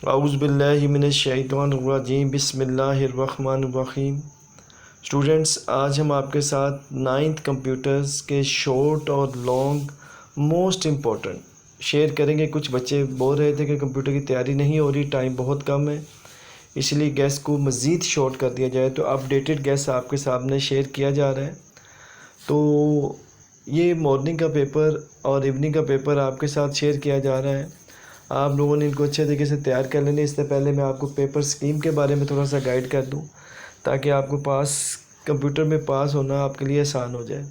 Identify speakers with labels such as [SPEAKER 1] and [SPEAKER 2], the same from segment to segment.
[SPEAKER 1] औज़ुबिल्लाहि मिनश्शैतानिर्रजीम बिस्मिल्लाहिर्रहमानिर्रहीम। स्टूडेंट्स, आज हम आपके साथ नाइन्थ कंप्यूटर्स के शॉर्ट और लॉन्ग मोस्ट इम्पोर्टेंट शेयर करेंगे। कुछ बच्चे बोल रहे थे कि कंप्यूटर की तैयारी नहीं हो रही, टाइम बहुत कम है, इसलिए गैस को मज़ीद शॉर्ट कर दिया जाए। तो अपडेटेड गैस आपके सामने शेयर किया जा रहा है। तो ये मॉर्निंग का पेपर और इवनिंग का पेपर आपके साथ शेयर किया जा रहा है। आप लोगों ने इनको अच्छे तरीके से तैयार कर लेने। इससे पहले मैं आपको पेपर स्कीम के बारे में थोड़ा सा गाइड कर दूं, ताकि आपको कंप्यूटर में पास होना आपके लिए आसान हो जाए।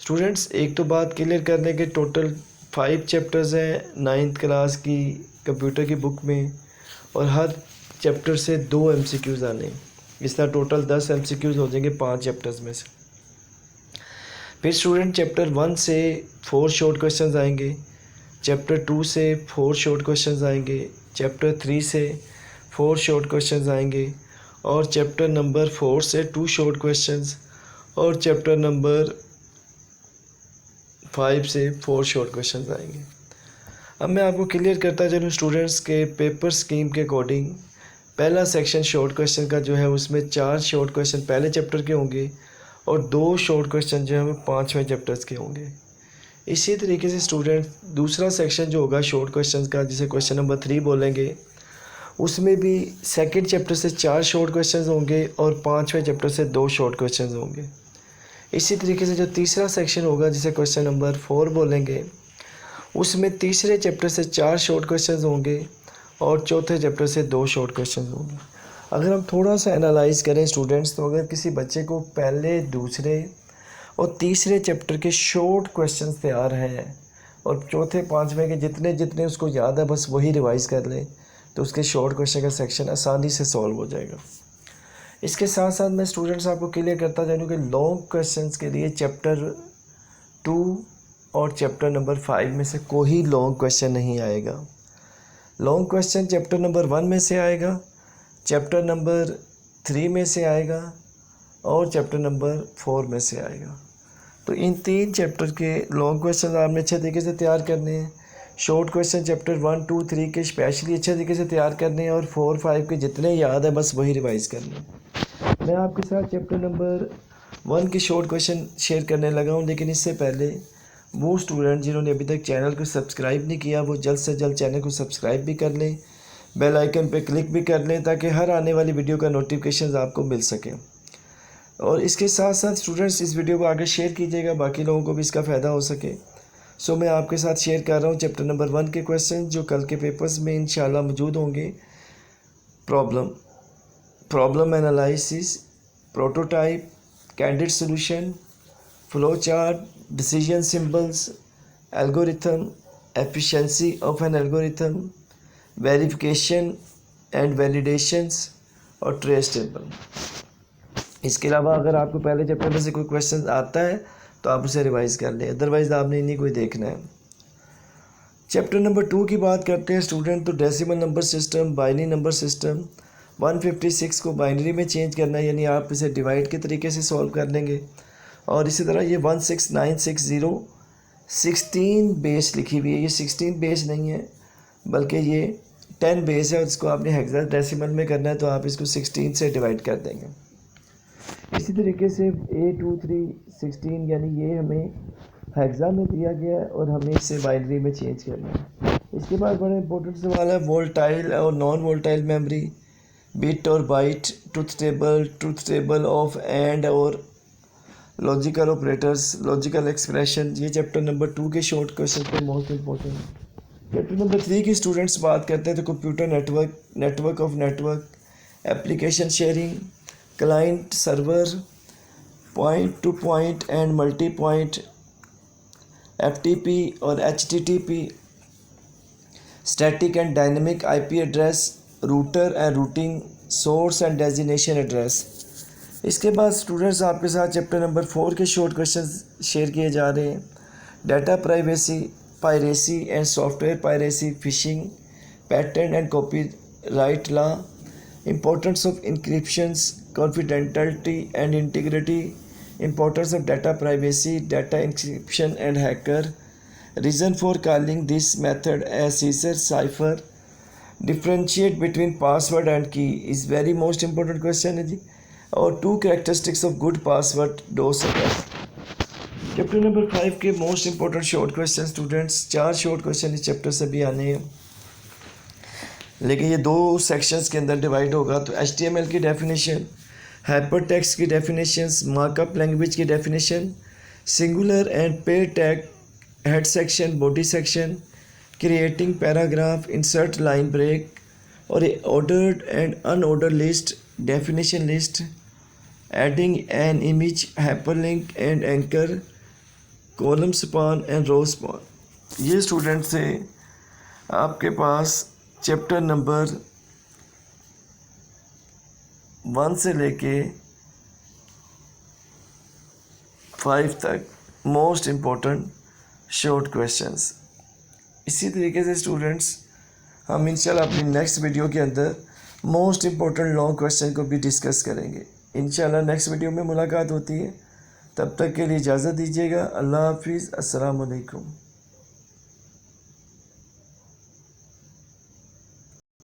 [SPEAKER 1] स्टूडेंट्स, एक तो बात क्लियर कर लें कि टोटल 5 चैप्टर्स हैं नाइन्थ क्लास की कंप्यूटर की बुक में, और हर चैप्टर से 2 MCQs आने। इस तरह टोटल 10 MCQs हो जाएंगे 5 चैप्टर्स में से। फिर स्टूडेंट चैप्टर 1 से 4 शॉर्ट क्वेश्चंस आएंगे, चैप्टर 2 से 4 शॉर्ट क्वेश्चंस आएंगे, चैप्टर 3 से 4 शॉर्ट क्वेश्चंस आएंगे, और चैप्टर नंबर 4 से 2 शॉर्ट क्वेश्चंस, और चैप्टर नंबर 5 से 4 शॉर्ट क्वेश्चंस आएंगे। अब मैं आपको क्लियर करता चलूँ स्टूडेंट्स के पेपर स्कीम के अकॉर्डिंग। पहला सेक्शन शॉर्ट क्वेश्चन का जो है उसमें 4 शॉर्ट क्वेश्चन पहले चैप्टर के होंगे, और 2 शॉर्ट क्वेश्चन जो है वो 5वें चैप्टर्स के होंगे। इसी तरीके से स्टूडेंट दूसरा सेक्शन जो होगा शॉर्ट क्वेश्चंस का, जिसे क्वेश्चन नंबर 3 बोलेंगे, उसमें भी सेकंड चैप्टर से 4 शॉर्ट क्वेश्चंस होंगे और 5वें चैप्टर से 2 शॉर्ट क्वेश्चंस होंगे। इसी तरीके से जो तीसरा सेक्शन होगा, जिसे क्वेश्चन नंबर 4 बोलेंगे, उसमें तीसरे चैप्टर से 4 शॉर्ट क्वेश्चंस होंगे और चौथे चैप्टर से 2 शॉर्ट क्वेश्चंस होंगे। अगर हम थोड़ा सा एनालाइज करें स्टूडेंट्स, तो अगर किसी बच्चे को पहले, दूसरे और तीसरे चैप्टर के शॉर्ट क्वेश्चंस तैयार हैं और चौथे पांचवें के जितने जितने उसको याद है बस वही रिवाइज कर ले, तो उसके शॉर्ट क्वेश्चन का सेक्शन आसानी से सॉल्व हो जाएगा। इसके साथ साथ मैं स्टूडेंट्स आपको क्लियर करता जाऊँ कि लॉन्ग क्वेश्चंस के लिए चैप्टर 2 और चैप्टर नंबर 5 में से कोई लॉन्ग क्वेश्चन नहीं आएगा। लॉन्ग क्वेश्चन चैप्टर नंबर 1 में से आएगा, चैप्टर नंबर 3 में से आएगा और चैप्टर नंबर 4 में से आएगा। तो इन 3 चैप्टर के लॉन्ग क्वेश्चन आपने अच्छे तरीके से तैयार करने हैं। शॉर्ट क्वेश्चन चैप्टर 1, 2, 3 के स्पेशली अच्छे तरीके से तैयार करने हैं, और 4, 5 के जितने याद है बस वही रिवाइज करने हैं। मैं आपके साथ चैप्टर नंबर 1 के शॉर्ट क्वेश्चन शेयर करने लगा हूँ, लेकिन इससे पहले वो स्टूडेंट जिन्होंने अभी तक चैनल को सब्सक्राइब नहीं किया, वो जल्द से जल्द चैनल को सब्सक्राइब भी कर लें, बेल आइकन पर क्लिक भी कर लें, ताकि हर आने वाली वीडियो का नोटिफिकेशन आपको मिल सके। और इसके साथ साथ स्टूडेंट्स इस वीडियो को आगे शेयर कीजिएगा, बाकी लोगों को भी इसका फ़ायदा हो सके। सो मैं आपके साथ शेयर कर रहा हूँ चैप्टर नंबर 1 के क्वेश्चन, जो कल के पेपर्स में इंशाल्लाह मौजूद होंगे। Problem analysis, prototype, candid solution, flow chart, decision symbols, algorithm, efficiency of an algorithm, verification and validations, और ट्रेस टेबल। इसके अलावा अगर आपको पहले चैप्टर में से कोई क्वेश्चन आता है तो आप उसे रिवाइज कर लें, अदरवाइज़ आपने इन्हीं को ही देखना है। चैप्टर नंबर 2 की बात करते हैं स्टूडेंट, तो decimal number system, binary number system. 156 को बाइनरी में चेंज करना है, यानी आप इसे डिवाइड के तरीके से सॉल्व कर लेंगे। और इसी तरह ये 16960 16 बेस लिखी हुई है, ये 16 बेस नहीं है बल्कि ये 10 बेस है, और इसको आपने हेक्साडेसिमल में करना है, तो आप इसको 16 से डिवाइड कर देंगे। इसी तरीके से A2316, यानी ये हमें हेक्सा में दिया गया है और हमें इसे बाइनरी में चेंज करना है। इसके बाद बड़ा इंपॉर्टेंट सवाल है वोल्टाइल और नॉन वोल्टाइल मेमोरी, बिट और byte, truth table of and और लॉजिकल ऑपरेटर्स, लॉजिकल एक्सप्रेशन। ये चैप्टर नंबर 2 के शॉर्ट क्वेश्चन पे मोस्ट इंपॉर्टेंट। चैप्टर नंबर 3 की स्टूडेंट्स बात करते हैं तो computer network, network of network, application sharing, client server, point to point and multi point, FTP और HTTP, static and dynamic IP address, router and routing, source and designation address. इसके बाद students आपके साथ chapter number 4 के short question share किए जा रहे हैं। Data privacy, piracy and software piracy, fishing, patent and copyright law, importance of encryptions, confidentiality and integrity, importance of data privacy, data encryption and hacker, reason for calling this method as Caesar cipher, differentiate between password and key is very most important question है जी। और 2 characteristics of good password डो सकर्स। Chapter number 5 के most important short question students, 4 short question इस chapter से भी आने हैं, लेकिन ये 2 सेक्शंस के अंदर डिवाइड होगा। तो HTML की डेफिनेशन, हाइपरटेक्स्ट की डेफिनेशंस, मार्कअप लैंग्वेज की definition, singular and pair tag, head section, body section, creating paragraph, insert line break, और ordered and unorder list, definition list, adding an image, hyperlink and anchor, column span and row span. ये student से आपके पास chapter number 1 से लेके 5 तक most important short questions. इसी तरीके से स्टूडेंट्स हम इंशाल्लाह अपनी नेक्स्ट वीडियो के अंदर मोस्ट इम्पोर्टेंट लॉन्ग क्वेश्चन को भी डिस्कस करेंगे। इंशाल्लाह नेक्स्ट वीडियो में मुलाकात होती है, तब तक के लिए इजाज़त दीजिएगा। अल्लाह हाफिज़, अस्सलाम वालेकुम।